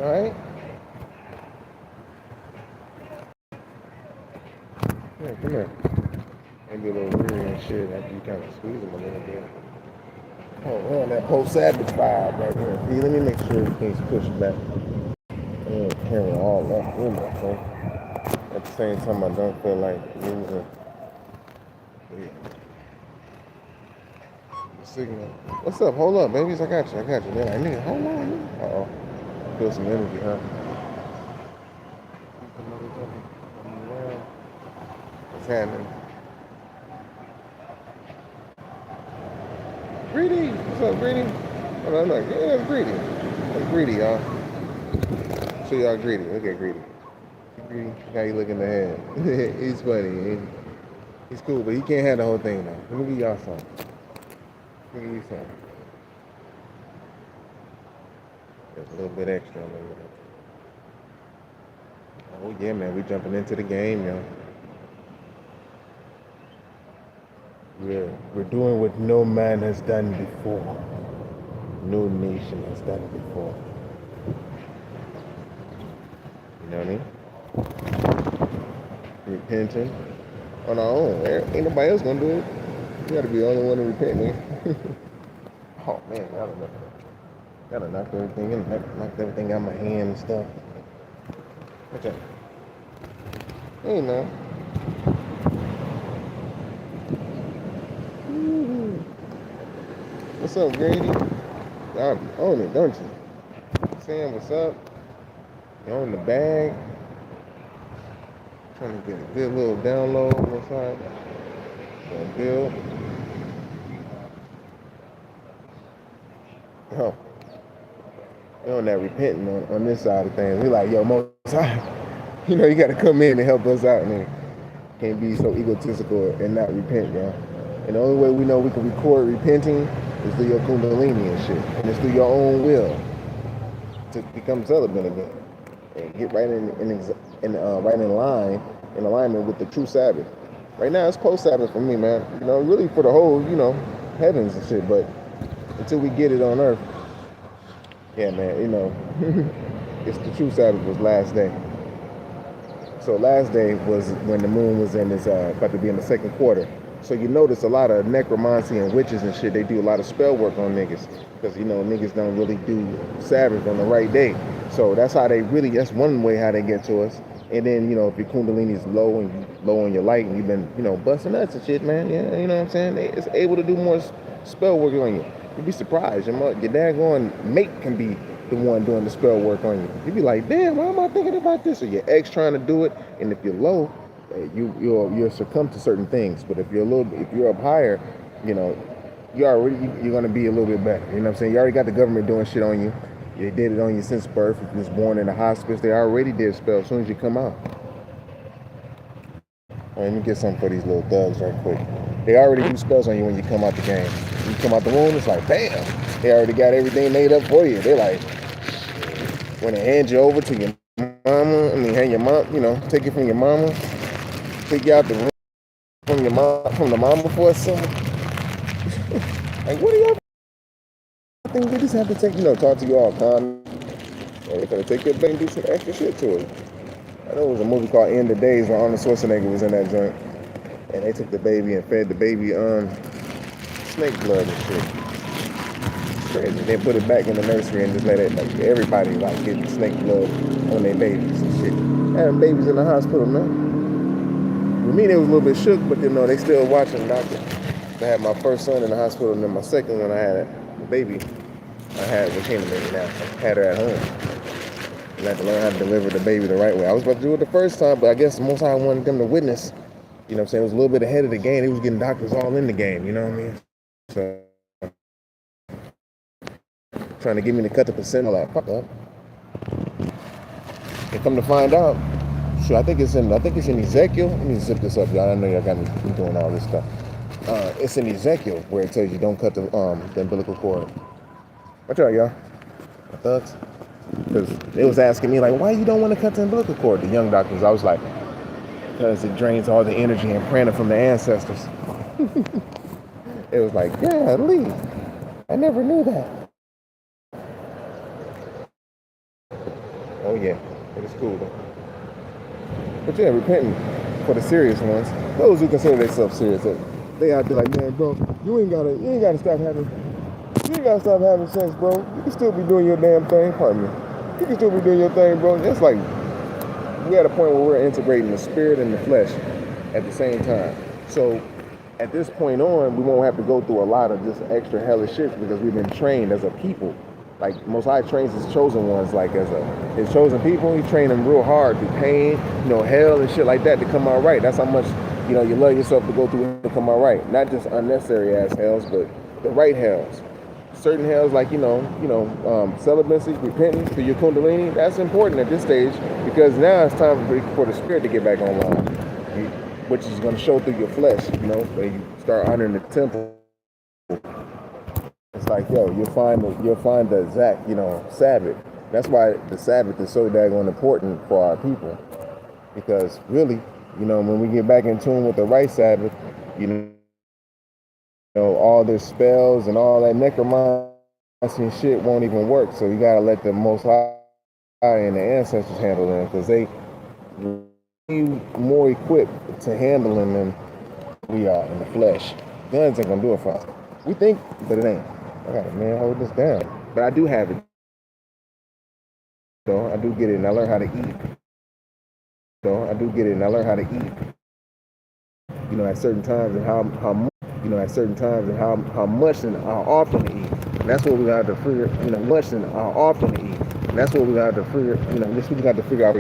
Alright? Yeah, come here. Maybe a little weary and shit after you kind of squeeze them a little bit. Oh, we're on that post-Sabbath vibe right here. See, let me make sure everything's pushed back. And carrying all that in my phone. At the same time, I don't feel like losing the signal. What's up? Hold up, babies. I got you. They're like, nigga, hold on. Uh-oh. Feel some energy, huh? What's happening? Greedy! What's up, Greedy? Hold on, look. Yeah, it's Greedy. That's Greedy, y'all. Show y'all Greedy. Look at Greedy. Greedy. How you look in the head. He's funny. He's cool, but he can't have the whole thing, though. Let me give y'all some. Let me give you some. There's a little bit extra. Oh, yeah, man. We jumping into the game, y'all. We're doing what no man has done before. No nation has done it before. You know what I mean? Repenting on our own. Ain't nobody else gonna do it. You gotta be the only one to repent, man. Oh man, I don't know. Gotta knock everything in, knocked everything out of my hand and stuff. What's that? Hey man. What's up, Grady? Y'all own it, don't you? Sam, what's up? You own the bag. Trying to get a good little download on the side. Build. Oh. You're on that repenting on this side of things. We like, yo, Most High, you know, you got to come in and help us out, man. Can't be so egotistical and not repent, y'all. And the only way we know we can record repenting is through your kundalini and shit. And it's through your own will to become celibate again. And get right in alignment with the true Sabbath. Right now, it's post-Sabbath for me, man. You know, really for the whole, you know, heavens and shit. But until we get it on earth, yeah, man, you know, it's the true Sabbath was last day. So last day was when the moon was in its, about to be in the second quarter. So you notice a lot of necromancy and witches and shit, they do a lot of spell work on niggas. Because, you know, niggas don't really do Sabbath on the right day. So that's how they really, that's one way how they get to us. And then, you know, if your kundalini is low and you low on your light and you've been, you know, busting nuts and shit, man, yeah, you know what I'm saying? It's able to do more spell work on you. You'd be surprised. Your daggone mate can be the one doing the spell work on you. You'd be like, damn, why am I thinking about this? Or your ex trying to do it. And if you're low, you'll succumb to certain things. But if you're up higher, you know, you're gonna be a little bit better. You know what I'm saying? You already got the government doing shit on you. They did it on you since birth. If you was born in a hospice, they already did spell as soon as you come out. Let me get something for these little thugs right quick. They already do spells on you when you come out the game. When you come out the womb, it's like, bam! They already got everything made up for you. They like, when they hand you over to your mama, hand your mom, you know, take it from your mama, take you out the room from your mom, from the mama for a summer. Like, what do y'all think? They just have to take, you know, talk to you all calm. They're gonna take your baby and do some extra shit to it. I know it was a movie called End of Days when Arnold Schwarzenegger was in that joint. And they took the baby and fed the baby snake blood and shit. It's crazy. They put it back in the nursery and just let it, like, everybody like get snake blood on their babies and shit. Having babies in the hospital, man. For me, they was a little bit shook, but you know, they still watching doctor. I had my first son in the hospital, and then my second one I had the baby. I had became a baby now. I had her at home. I had to learn how to deliver the baby the right way. I was about to do it the first time, but I guess the most I wanted them to witness. You know what I'm saying? It was a little bit ahead of the game. They was getting doctors all in the game, you know what I mean? So, trying to get me to cut the percent, like, fuck up. And come to find out, sure, I think it's in Ezekiel. Let me zip this up, y'all. I know y'all got me doing all this stuff. It's in Ezekiel where it tells you don't cut the umbilical cord. Watch out, y'all. My thugs. Because they was asking me, like, why you don't want to cut the umbilical cord? The young doctors, I was like, because it drains all the energy and prana from the ancestors. It was like, yeah, Lee, I never knew that. Oh yeah, it is cool though. But yeah, repenting for the serious ones, those who consider themselves serious, they out there like, man, bro, you ain't gotta stop having sex, bro. You can still be doing your damn thing, pardon me. You can still be doing your thing, bro. It's like we're at a point where we're integrating the spirit and the flesh at the same time. So at this point on, we won't have to go through a lot of just extra hellish shit because we've been trained as a people. Like Most High trains his chosen ones, like his chosen people. He trained them real hard through pain, hell and shit like that to come out right. That's how much you love yourself to go through to come out right. Not just unnecessary ass hells, but the right hells. Certain hells like celibacy, repenting through your kundalini. That's important at this stage because now it's time for the spirit to get back online, which is going to show through your flesh. When you start honoring the temple. It's like, you'll find the exact, Sabbath. That's why the Sabbath is so daggone important for our people. Because really, when we get back in tune with the right Sabbath, all their spells and all that necromancy and shit won't even work. So you gotta let the Most High and the ancestors handle them because they more equipped to handling them than we are in the flesh. Guns ain't gonna do it for us. We think, but it ain't. I gotta, man, hold this down. But I do have it. So I do get it, and I learn how to eat. At certain times and how much and how often to eat. And that's what we got to figure. Much and how often to eat. And that's what we got to figure. This we got to figure out.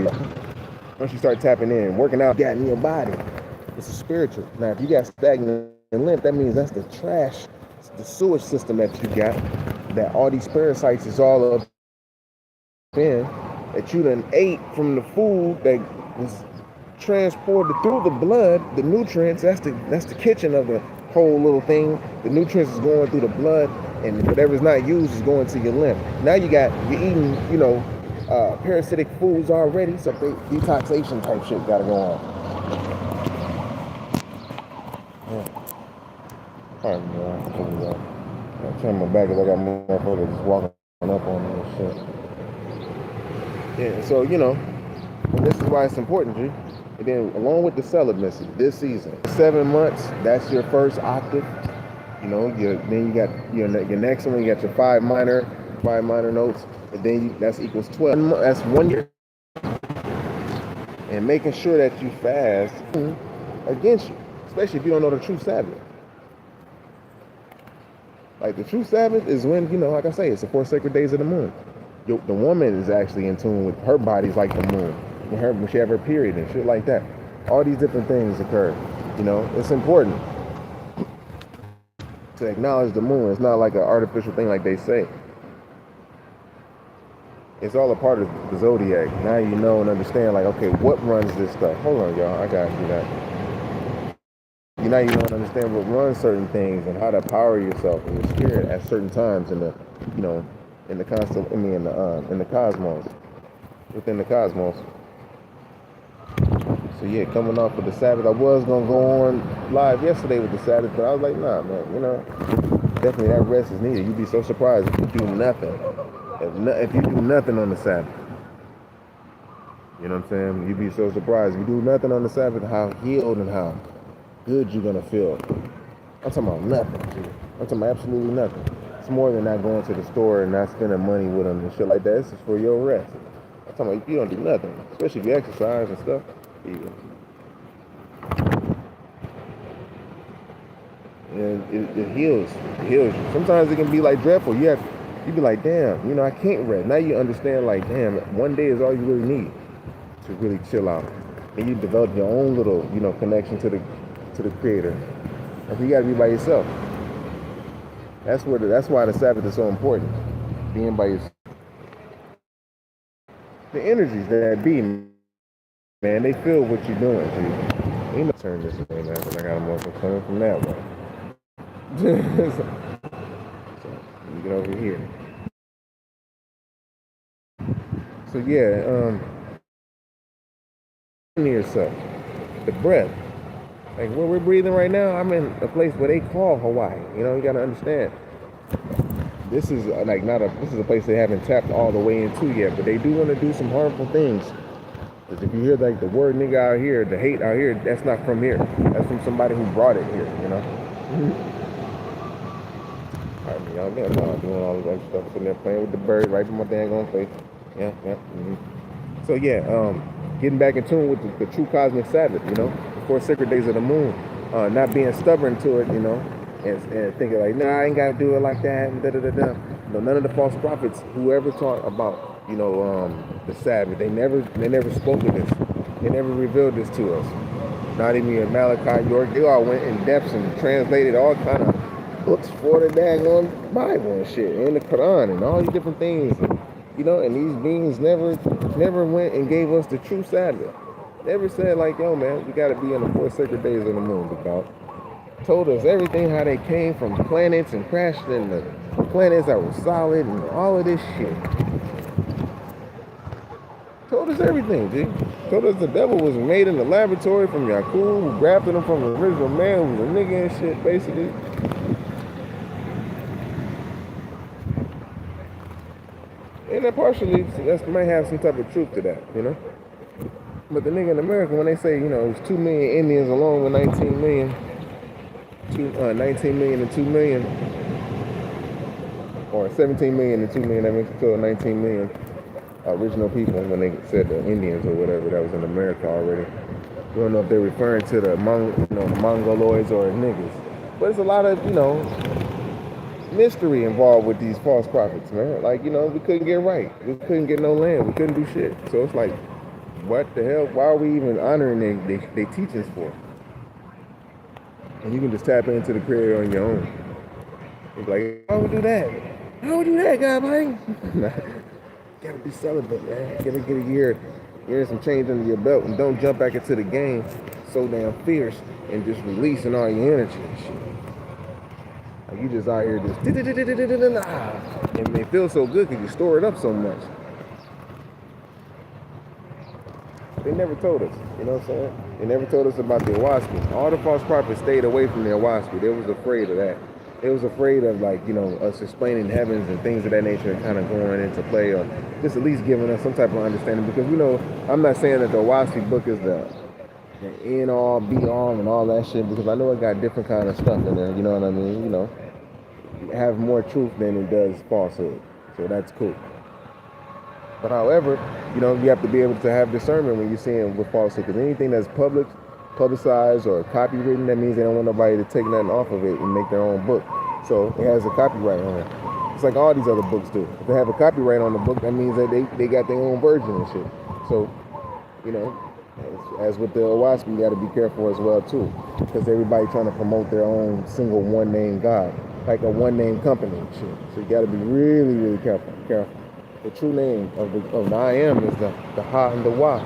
Once you start tapping in, working out, got in your body. It's a spiritual. Now, if you got stagnant lymph, that means that's the trash, the sewage system that you got. That all these parasites is all up in. That you done ate from the food that was transported through the blood, the nutrients. That's the kitchen of the whole little thing. The nutrients is going through the blood, and whatever's not used is going to your lymph. Now you're eating, parasitic foods already, so detoxification type shit gotta go on. Alright, man, I'll turn my back because I got motherfuckers just walking up on me and shit. Yeah, so and this is why it's important, G. And then along with the celibacy this season, 7 months, that's your first octave. Then you got your next one, you got your five minor notes, and then that's equals 12. That's 1 year. And making sure that you fast against you, especially if you don't know the true Sabbath. Like the true Sabbath is when, like I say, it's the 4 sacred days of the moon. The woman is actually in tune with her body's like the moon. When she have her period and shit like that. All these different things occur. It's important to acknowledge the moon. It's not like an artificial thing like they say. It's all a part of the zodiac. Now you know and understand, like, okay, what runs this stuff? Hold on, y'all. I gotta do that. Now you know and understand what runs certain things and how to power yourself and your spirit at certain times in the, in the cosmos, within the cosmos. So yeah, coming off of the Sabbath, I was gonna go on live yesterday with the Sabbath, but I was like, nah, man, definitely that rest is needed. You'd be so surprised if you do nothing. If you do nothing on the Sabbath, you know what I'm saying? You'd be so surprised if you do nothing on the Sabbath, how healed and how good you're gonna feel. I'm talking about nothing, dude. I'm talking about absolutely nothing. It's more than not going to the store and not spending money with them and shit like that. This is for your rest. I'm talking about if you don't do nothing, especially if you exercise and stuff. And it heals you. Sometimes it can be like dreadful. You be like, damn, I can't rest. Now you understand, like, damn, 1 day is all you really need to really chill out. And you develop your own little, connection to the Creator. And you gotta be by yourself. That's why the Sabbath is so important. Being by yourself. The energies that be, man, they feel what you're doing, dude. You know, turn this way now because I got a motherfucker coming from that way. So you get over here. So yeah, yourself, the breath. Like where we're breathing right now, I'm in a place where they call Hawaii. You gotta understand. this is like not a this is a place they haven't tapped all the way into yet, but they do want to do some harmful things. Because if you hear like the word nigga out here, the hate out here, that's not from here. That's from somebody who brought it here, you know. Alright, y'all, man, I'm doing all this other stuff, sitting there playing with the bird right in my dang on face. Yeah. So yeah, getting back in tune with the true cosmic Sabbath, you know, the 4 sacred days of the moon, not being stubborn to it, you know, and thinking like, nah, I ain't gotta do it like that, and da. No, none of the false prophets, whoever taught about, you know, the Sabbath, they never spoke of this. They never revealed this to us. Not even Malachi, York, they all went in depths and translated all kind of books for the daggone Bible and shit, and the Quran and all these different things, you know, and these beings never went and gave us the true Sabbath. Never said like, yo man, we gotta be on the 4 sacred days of the moon, because told us everything, how they came from planets and crashed in the planets that were solid and all of this shit. Told us everything, G. Told us the devil was made in the laboratory from Yakub, who grafted him from the original man who was a nigga and shit, basically. And then partially, that might have some type of truth to that, you know? But the nigga in America, when they say, you know, it was 2 million Indians along with 19 million and 2 million, or 17 million and 2 million, that makes it total 19 million original people when they said the Indians or whatever that was in America already. We don't know if they're referring to the Mongoloids or niggas. But it's a lot of, you know, mystery involved with these false prophets, man. Like, you know, we couldn't get right. We couldn't get no land. We couldn't do shit. So it's like, what the hell? Why are we even honoring their teachings for? And you can just tap into the Creator on your own. It's like, how would we do that? How would we do that, godbody? Gotta be celibate, man. Gotta get a year some change under your belt, and don't jump back into the game so damn fierce and just releasing all your energy and shit. Like you just out here just and it feels so good because you store it up so much. They never told us, you know what I'm saying? They never told us about the Owaski. All the false prophets stayed away from the Owaski. They was afraid of that. They was afraid of, like, you know, us explaining heavens and things of that nature and kind of going into play, or just at least giving us some type of understanding. Because, you know, I'm not saying that the Owaski book is the end all, be all, and all that shit, because I know it got different kind of stuff in there, you know what I mean? You know, have more truth than it does falsehood. So that's cool. But however, you know, you have to be able to have discernment when you're seeing with falsehood, because anything that's publicized or copywritten, that means they don't want nobody to take nothing off of it and make their own book. So it has a copyright on it. It's like all these other books do. If they have a copyright on the book, that means that they got their own version and shit. So, you know, as with the Owaski, you got to be careful as well too, because everybody trying to promote their own single one-name God, like a one-name company and shit. So you got to be really, really careful. The true name of the I am is the Ha and the Wa.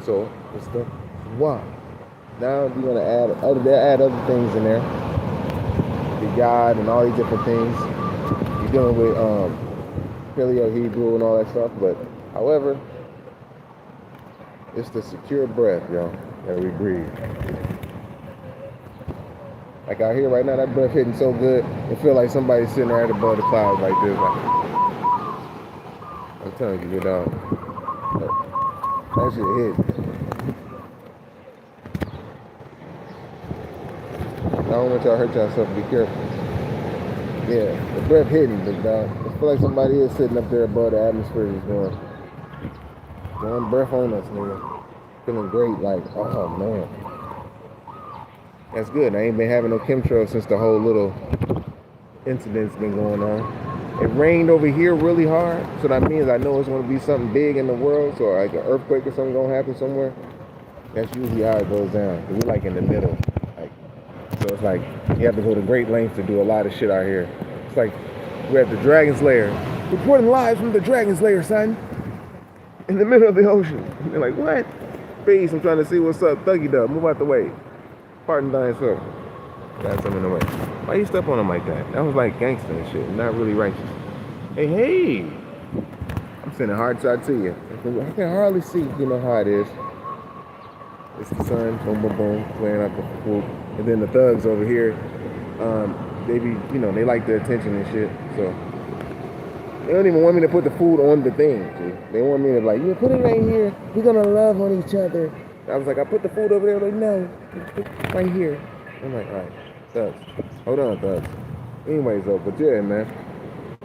So it's the Wa. Now you're gonna add other things in there, the God and all these different things. You're dealing with Paleo Hebrew and all that stuff, but however, it's the secure breath, y'all, that we breathe. Like out here right now, that breath hitting so good, it feel like somebody's sitting right above the clouds like this. Like, I'm telling you, good dog. That shit hit. I don't want y'all to hurt yourself. Be careful. Yeah, the breath hitting, big dog. I feel like somebody is sitting up there above the atmosphere is going breath on us, nigga. Feeling great, like, oh man. That's good. I ain't been having no chemtrails since the whole little incident's been going on. It rained over here really hard, so that means I know it's going to be something big in the world, so like an earthquake or something going to happen somewhere. That's usually how it goes down. We're like in the middle. So it's like you have to go to great lengths to do a lot of shit out here. It's like we're at the Dragon's Lair. Reporting live from the Dragon's Lair, son. In the middle of the ocean. And they're like, what? Peace, I'm trying to see what's up. Thuggy Dub, move out the way. Pardon dying soul. Got something in the way. Why you step on him like that? That was like gangster and shit, not really righteous. Hey! I'm sending hearts out to you. I can hardly see, you know how it is. It's the sun, boom, boom, boom, playing out the whoop. And then the thugs over here, they be, you know, they like the attention and shit. So They don't even want me to put the food on the thing. See? They want me to like, you put it right here. We're gonna love on each other. I was like, I put the food over there. Like, no, right here. I'm like, all right, thugs. Hold on, thugs. Anyways, though, but yeah, man.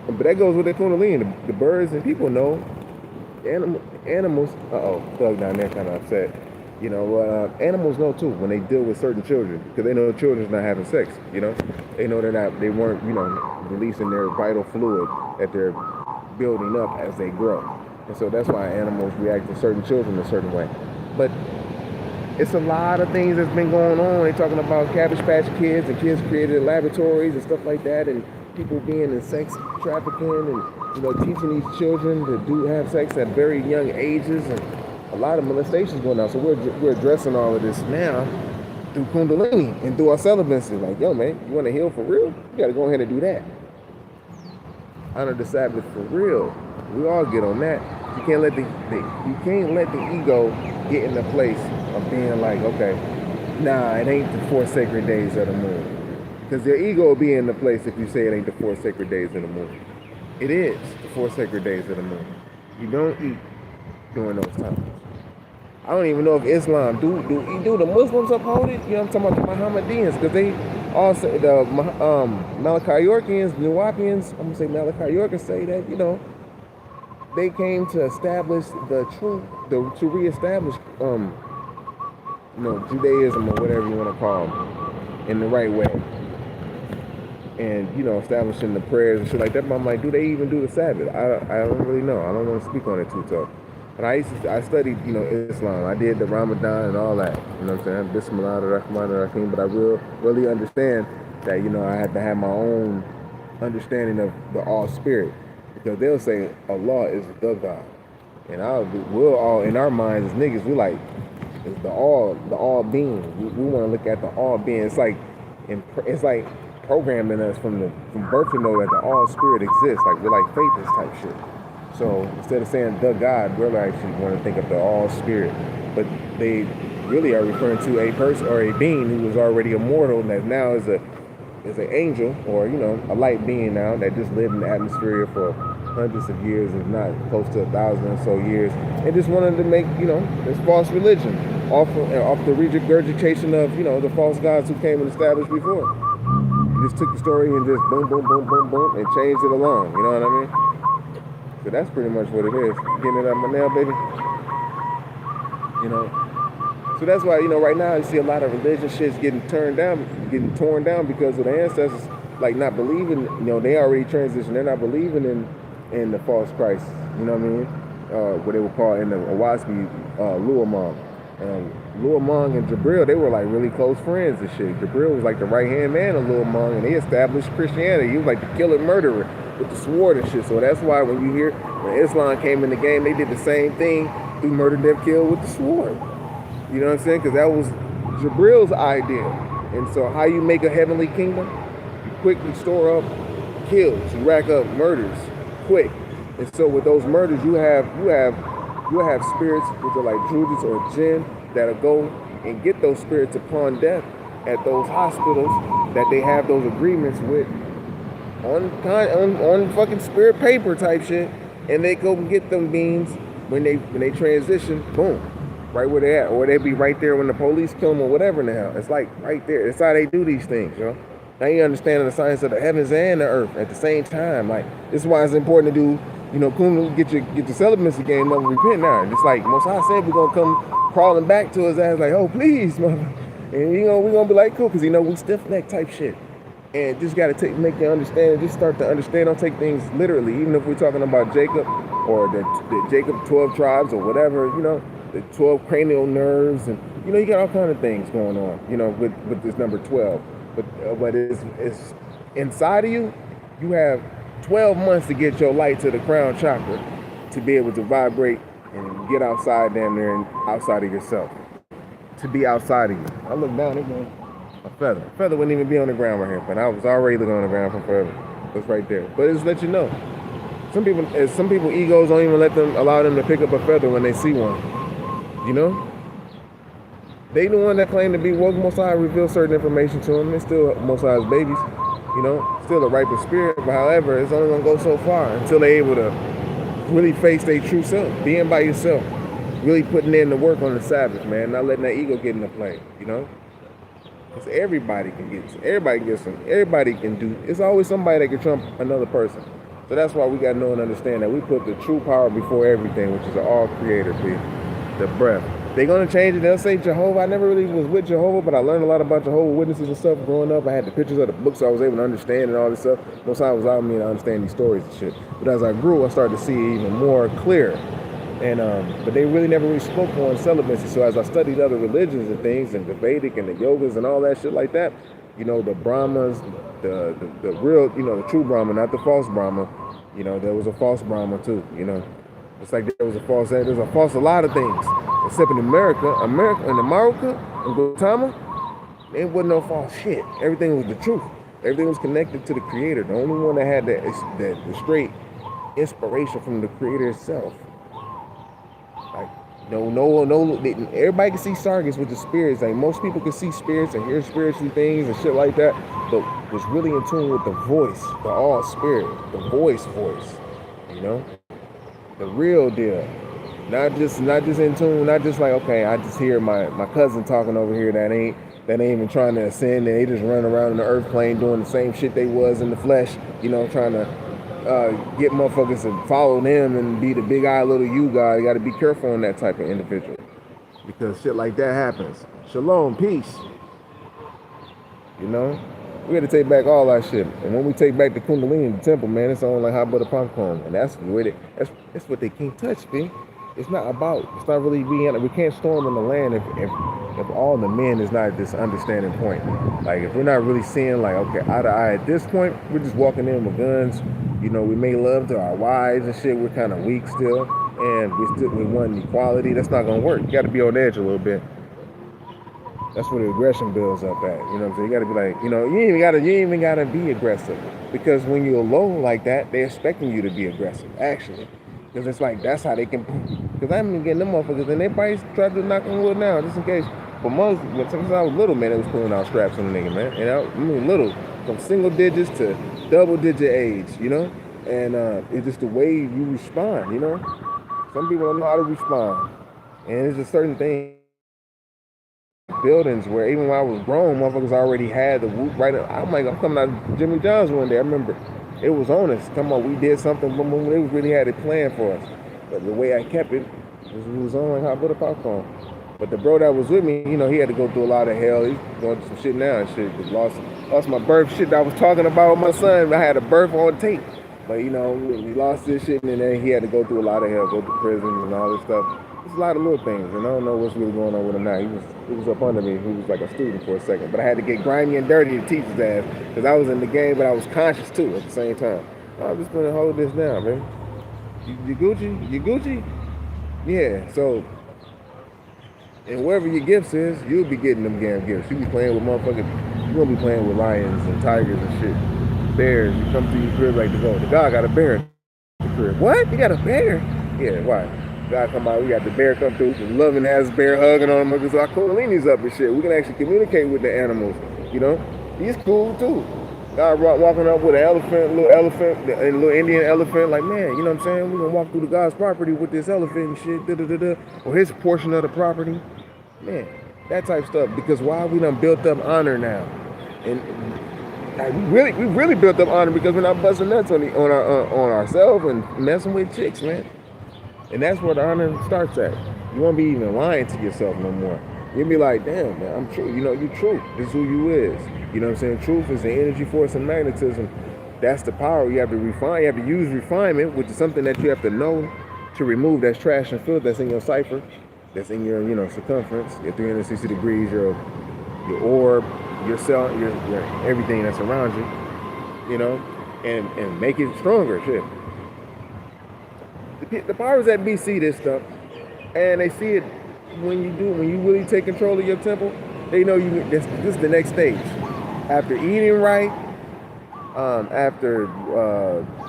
But that goes with the Kundalini. The birds and people know. Animals. Thug down there kind of upset. You know, animals know too when they deal with certain children because they know children's not having sex. You know, they know they weren't, you know, releasing their vital fluid that they're building up as they grow, and so that's why animals react to certain children a certain way. But it's a lot of things that's been going on. They're talking about Cabbage Patch Kids and kids created in laboratories and stuff like that, and people being in sex trafficking and, you know, teaching these children to have sex at very young ages, and a lot of molestations going on. So we're addressing all of this now through Kundalini and through our celibacy. Like, yo, man, you want to heal for real? You got to go ahead and do that. Honor the Sabbath for real. We all get on that. You can't let the ego get in the place of being like, okay, nah, it ain't the 4 sacred days of the moon. Because their ego will be in the place if you say it ain't the 4 sacred days of the moon. It is the 4 sacred days of the moon. You don't eat during those times. I don't even know if Islam do the Muslims uphold it. You know, I'm talking about the Mohammedans, because they also the Malachi-Yorkians, Nuwapians. I'm gonna say Malachi-Yorkers say that, you know, they came to establish to reestablish you know, Judaism or whatever you want to call them in the right way, and, you know, establishing the prayers and shit like that. But I'm like, do they even do the Sabbath? I don't really know. I don't want to speak on it too tough. But I studied, you know, Islam. I did the Ramadan and all that. You know what I'm saying? Bismillah ar-Rahman ar-Rahim. But I really understand that, you know, I had to have my own understanding of the all spirit, because they'll say Allah is the God, and we'll all in our minds as niggas, we like it's the all being. We want to look at the all being. It's like programming us from birth to know that the all spirit exists. Like we're like faithists type shit. So instead of saying the God, we're actually want to think of the all spirit. But they really are referring to a person or a being who was already immortal and that now is an angel, or, you know, a light being now that just lived in the atmosphere for hundreds of years, if not close to 1,000 or so years, and just wanted to make, you know, this false religion off the regurgitation of, you know, the false gods who came and established before. Just took the story and just boom, boom, boom, boom, boom, and changed it along. You know what I mean? So that's pretty much what it is. Getting it out my nail, baby. You know. So that's why, you know, right now you see a lot of religious shit's getting torn down because of the ancestors, like, not believing. You know, they already transitioned. They're not believing in the false Christ. You know what I mean? What they would call in the Owaski, Luamong. Luamong and Jabril, they were like really close friends and shit. Jabril was like the right-hand man of Luamong, and they established Christianity. He was like the killer murderer with the sword and shit. So that's why when you hear when Islam came in the game, they did the same thing through murder, death, kill with the sword. You know what I'm saying? Because that was Jabril's idea. And so how you make a heavenly kingdom? You quickly store up kills, you rack up murders quick. And so with those murders, you have spirits, which are like Judas or Jinn, that'll go and get those spirits upon death at those hospitals that they have those agreements with on fucking spirit paper type shit, and they go and get them beings when they transition, boom, right where they at, or they be right there when the police kill them or whatever in the hell. It's like right there. That's how they do these things, you know. Now you understand the science of the heavens and the earth at the same time. Like, this is why it's important to do, you know, get your celibacy game up and repent now. Just like Most High said, we're gonna come crawling back to his ass like, oh please, mother. And we're gonna be like, cool, because, you know, we stiff neck type shit. And just gotta make you understand, just start to understand, don't take things literally, even if we're talking about Jacob or the Jacob 12 tribes or whatever, you know, the 12 cranial nerves, and, you know, you got all kind of things going on, you know, with this number 12. But it's inside of you. You have 12 months to get your light to the crown chakra to be able to vibrate and get outside damn near and outside of yourself. To be outside of you. I look down, it's a feather. A feather wouldn't even be on the ground right here, but I was already looking on the ground from forever. It's right there. But it's let you know. Some people egos don't even allow them to pick up a feather when they see one. You know? They the one that claim to be woke. Most High reveal certain information to them. They're still Most High's babies, you know. still a riper spirit, but however, it's only gonna go so far until they're able to really face their true self, being by yourself, really putting in the work on the Sabbath, man, not letting that ego get into play, you know? Because everybody can get some, everybody can do, it's always somebody that can trump another person. So that's why we got to know and understand that we put the true power before everything, which is the all creator, the breath. They're going to change it. They'll say Jehovah. I never really was with Jehovah, but I learned a lot about Jehovah Witnesses and stuff growing up. I had the pictures of the books, so I was able to understand and all this stuff. Most times it was out of me to understand these stories and shit. But as I grew, I started to see it even more clear. And but they really never really spoke on celibacy. So as I studied other religions and things, and the Vedic and the yogas and all that shit like that, you know, the Brahmas, the real, you know, the true Brahma, not the false Brahma. You know, there was a false Brahma too, you know. It's like there's a false a lot of things. Except in America, in America, in Gautama, there wasn't no false shit. Everything was the truth. Everything was connected to the creator. The only one that had the straight inspiration from the creator itself. Like, no, everybody can see Sargis with the spirits. Like, most people can see spirits and hear spiritual things and shit like that, but was really in tune with the voice, the all spirit, the voice, you know, the real deal. Not just in tune, not just like, okay, I just hear my cousin talking over here that ain't even trying to ascend, and they just run around in the earth plane doing the same shit they was in the flesh, you know, trying to get motherfuckers to follow them and be the big eye little you guy. You got to be careful on that type of individual, because shit like that happens. Shalom, peace. You know, we got to take back all our shit, and when we take back the Kundalini, the temple, man, it's on like hot butter popcorn, and that's what they can't touch, B. It's not really being, we can't storm in the land if all the men is not at this understanding point. Like, if we're not really seeing, like, okay, eye to eye at this point, we're just walking in with guns. You know, we make love to our wives and shit. We're kind of weak still, and we want equality. That's not gonna work. You got to be on edge a little bit. That's where the aggression builds up at. You know what I'm saying? You got to be like, you know, you ain't even gotta be aggressive, because when you're alone like that, they're expecting you to be aggressive, actually. Because it's like, that's how they can, because I've been getting them motherfuckers, and they probably tried to knock on wood now, just in case. But since I was little, man, it was pulling out straps on the nigga, man. And I mean, little, from single digits to double digit age, you know? And it's just the way you respond, you know? Some people don't know how to respond. And it's just certain things, buildings where even when I was grown, motherfuckers already had the whoop right up. I'm coming out of Jimmy John's one day, I remember. It was on us. Come on, we did something, but they really had it planned for us. But the way I kept it was on like hot butter popcorn. But the bro that was with me, you know, he had to go through a lot of hell. He's going through some shit now and shit. Lost my birth shit that I was talking about with my son. I had a birth on tape. But, you know, we lost this shit, and then he had to go through a lot of hell, go to prison and all this stuff. There's a lot of little things, and I don't know what's really going on with him now. He was up under me. He was like a student for a second. But I had to get grimy and dirty to teach his ass, because I was in the game, but I was conscious too at the same time. I'm just going to hold this down, man. You Gucci? You Gucci? Yeah, so, and wherever your gifts is, you'll be getting them damn gifts. You be playing with motherfuckers, you're going to be playing with lions and tigers and shit. Bears, you come to your crib like the guy got a bear in the crib. What? You got a bear? Yeah, why? Guy come out, we got the bear come through, loving ass bear hugging on him, because our Kundalini's up and shit. We can actually communicate with the animals, you know? He's cool too. Guy walking up with a little elephant, a little Indian elephant, like, man, you know what I'm saying? We're gonna walk through the guy's property with this elephant and shit, or his portion of the property. Man, that type of stuff. Because why? We done built up honor now. And like, we really built up honor because we're not busting nuts on ourselves and messing with chicks, man. And that's where the honor starts at. You won't be even lying to yourself no more. You'll be like, damn, man, I'm true. You know, you true. This is who you is. You know what I'm saying? Truth is the energy, force, and magnetism. That's the power. You have to refine. You have to use refinement, which is something that you have to know to remove that trash and filth that's in your cipher, that's in your, you know, circumference, your 360 degrees, your orb, your cell, your everything that's around you, you know, and make it stronger. Shit. The powers that be see this stuff, and they see it when you really take control of your temple. They know this is the next stage. After eating right, after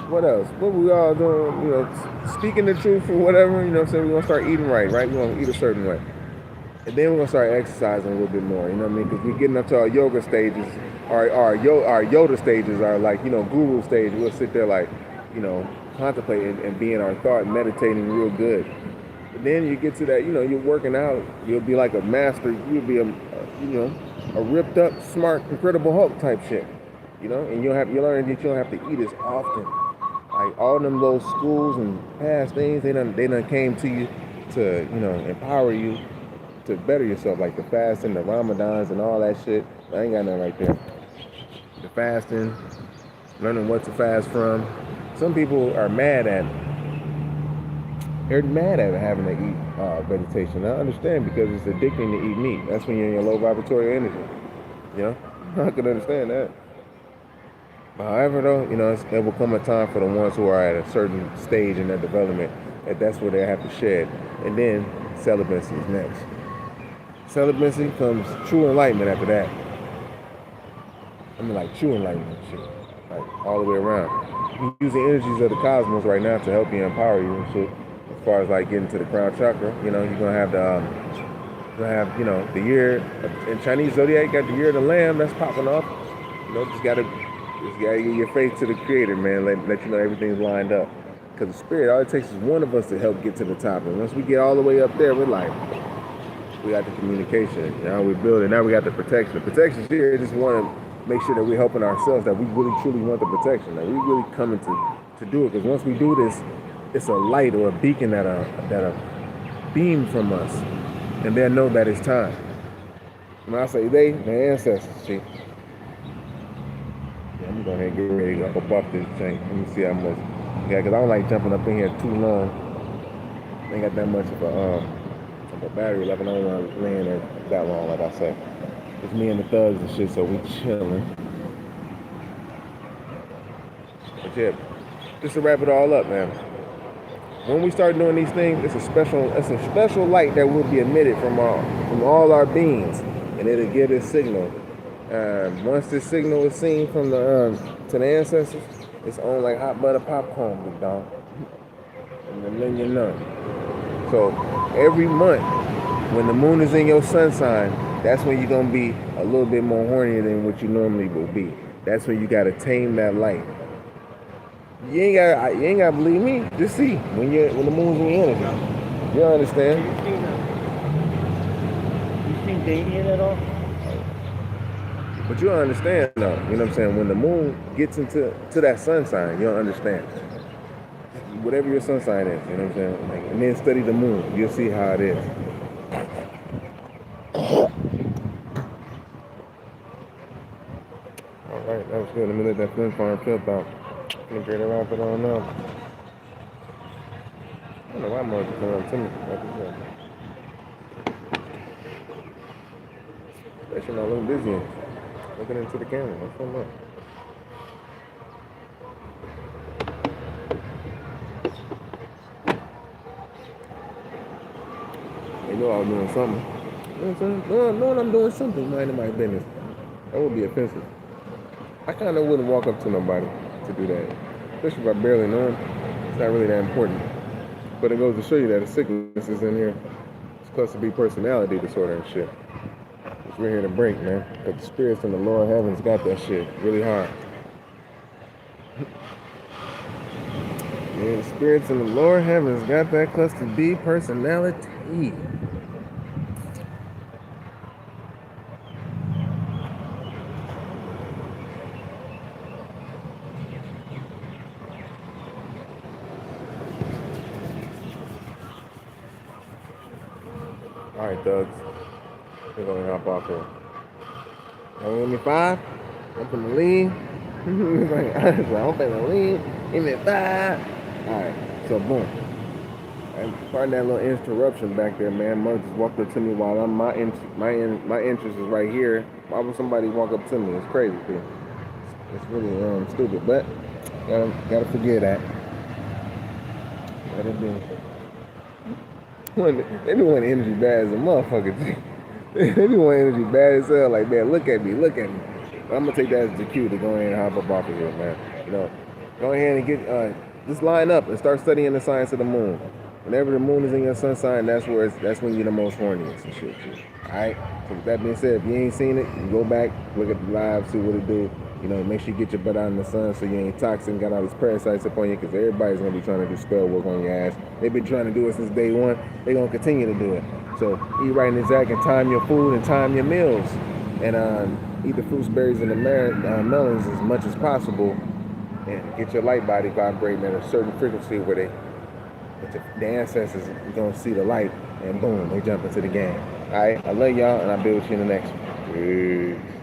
what else? What we all doing? You know, speaking the truth or whatever. You know what I'm saying? We're gonna start eating right? We're gonna eat a certain way. And then we're gonna start exercising a little bit more. You know what I mean? Because we're getting up to our yoga stages. Our Yoda stages are like, you know, guru stage. We'll sit there like, you know, contemplating and be in our thought, meditating real good. But then you get to that, you know, you're working out. You'll be like a master. You'll be a ripped up, smart, Incredible Hulk type shit. You know, and you learn that you don't have to eat as often. Like all them little schools and past things, they done came to you to, you know, empower you to better yourself, like the fasting, the Ramadans, and all that shit. I ain't got nothing right there. The fasting, learning what to fast from. Some people are mad at it. They're mad at having to eat vegetation. I understand, because it's addicting to eat meat. That's when you're in your low vibratory energy. You know, I can understand that. However, though, you know, there will come a time for the ones who are at a certain stage in their development that's where they have to shed. And then celibacy is next. Celibacy comes true enlightenment after that. I mean, like true enlightenment shit. Like all the way around. You use the energies of the cosmos right now to help you, empower you and shit. As far as like getting to the crown chakra, you know, you're gonna have you know, the year in Chinese zodiac, got the year of the lamb that's popping off. You know, just gotta give your faith to the creator, man. Let you know everything's lined up. Because the spirit, all it takes is one of us to help get to the top. And once we get all the way up there, we're like, we got the communication. Now we're building. Now we got the protection. The protection here, just want to make sure that we're helping ourselves, that we really truly want the protection, that we really coming to do it. Because once we do this, it's a light or a beacon that a beam from us, and they'll know that it's time. When I say they, the ancestors, see. I'm gonna go ahead and get ready to go up this thing. Let me see how much. Yeah, because I don't like jumping up in here too long. I ain't got that much of a battery left, and I don't want to lay in there that long, like I said. It's me and the thugs and shit, so we chilling. But yeah, just to wrap it all up, man. When we start doing these things, it's a special light that will be emitted from all our beings, and it'll give this signal. Once this signal is seen from to the ancestors, it's on like hot butter popcorn, big dog. And then you know. So every month, when the moon is in your sun sign, that's when you're gonna be a little bit more horny than what you normally would be. That's when you gotta tame that light. You ain't gotta believe me. Just see when the moon's in your energy. You understand? You seen Damien at all? But you'll understand though, you know what I'm saying? When the moon gets into that sun sign, you'll understand. Whatever your sun sign is, you know what I'm saying? Like, and then study the moon, you'll see how it is. Alright, that was good. Let me let that film farm filth out. I'm gonna get it wrap it on now. I don't know why I'm going to come up to me like this. Especially when I look busy. Looking into the camera. What's going on? They know I was doing something. You know what I'm saying? Knowing I'm doing something, minding my business. That would be offensive. I kind of wouldn't walk up to nobody to do that. Especially if I barely know them. It's not really that important. But it goes to show you that a sickness is in here. It's cluster B personality disorder and shit. We're here to break, man. Because the spirits in the lower heavens got that shit really hard. Yeah, the spirits in the lower heavens got that cluster B personality. Alright, thugs. We're gonna hop off here. You give me 5? I'm finna leave. I'm finna leave. Give me 5. Alright, so boom. And pardon that little interruption back there, man. Mother just walked up to me while my interest is right here. Why would somebody walk up to me? It's crazy, dude. It's really stupid, but gotta forget that. Gotta be. They be wanting energy bad as a motherfucker. They be wanting energy bad as hell. Like, man, look at me. But I'm gonna take that as the cue to go ahead and hop up off of here, man. You know, go ahead and get just line up and start studying the science of the moon. Whenever the moon is in your sun sign, that's when you're the most horniest and shit. Alright? So with that being said, if you ain't seen it, you go back, look at the live, see what it do. You know, make sure you get your butt out in the sun so you ain't toxic and got all these parasites up on you, because everybody's going to be trying to do spell work on your ass. They've been trying to do it since day one. They're going to continue to do it. So eat right and exact and time your food and time your meals. And eat the fruits, berries, and the melons as much as possible. And get your light body vibrating at a certain frequency where the ancestors are going to see the light. And boom, they jump into the game. All right? I love y'all, and I'll be with you in the next one. Peace.